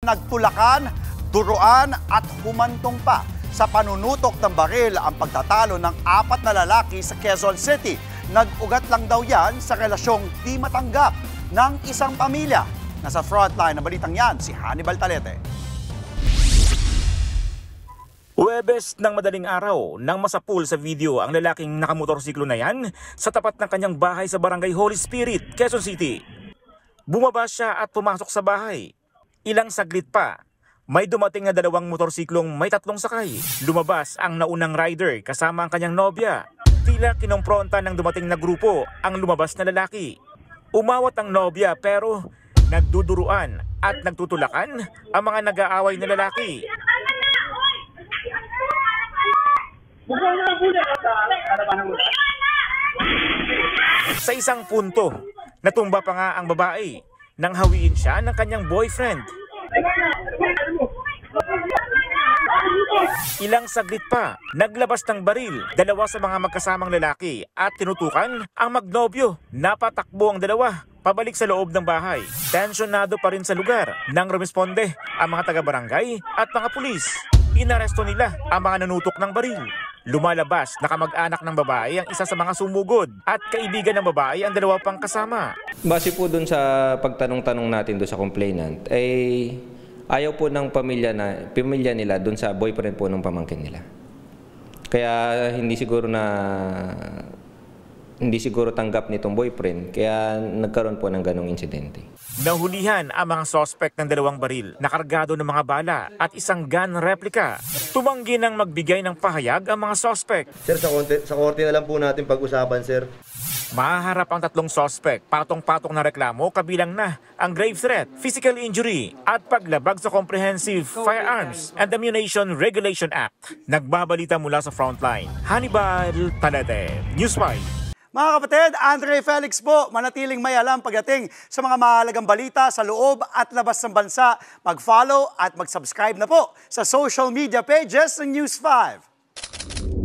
Nagtulakan, duruan at humantong pa sa panunutok ng baril ang pagtatalo ng 4 na lalaki sa Quezon City. Nag-ugat lang daw yan sa relasyong di matanggap ng isang pamilya. Nasa frontline ng balitang yan si Hannibal Talete. Huwebes ng madaling araw nang masapul sa video ang lalaking nakamotorsiklo na yan sa tapat ng kanyang bahay sa Barangay Holy Spirit, Quezon City. Bumaba siya at pumasok sa bahay. Ilang saglit pa, may dumating na 2 motorsiklong may 3 sakay. Lumabas ang naunang rider kasama ang kanyang nobya. Tila kinompronta ng dumating na grupo ang lumabas na lalaki. Umawat ang nobya pero nagduduruan at nagtutulakan ang mga nag-aaway na lalaki. Sa isang punto, natumba pa nga ang babae nang hawiin siya ng kanyang boyfriend. Ilang saglit pa, naglabas ng baril 2 sa mga magkasamang lalaki at tinutukan ang magnobyo. Napatakbo ang 2 pabalik sa loob ng bahay. Tensyonado pa rin sa lugar nang rumisponde ang mga taga-barangay at mga pulis. Inaresto nila ang mga nanutok ng baril. Lumalabas na kamag-anak ng babae ang isa sa mga sumugod at kaibigan ng babae ang 2 pang kasama. Base po dun sa pagtanong-tanong natin doon sa complainant, ay ayaw po ng pamilya nila dun sa boyfriend po ng pamangkin nila. Kaya hindi siguro tanggap nitong boyfriend, kaya nagkaroon po ng ganong insidente. Nahulihan ang mga suspect ng 2 baril na kargado ng mga bala at isang gun replica. Tumanggi nang magbigay ng pahayag ang mga suspect. Sir, sa korte na lang po natin pag-usapan, sir. Mahaharap ang 3 suspect, patong-patong na reklamo kabilang na ang grave threat, physical injury at paglabag sa Comprehensive Firearms and Ammunition Regulation Act. Nagbabalita mula sa frontline, Hannibal Talete, News 5. Mga kapatid, Andre Felix po, manatiling may alam pagdating sa mga mahalagang balita sa loob at labas ng bansa. Mag-follow at mag-subscribe na po sa social media pages ng News 5.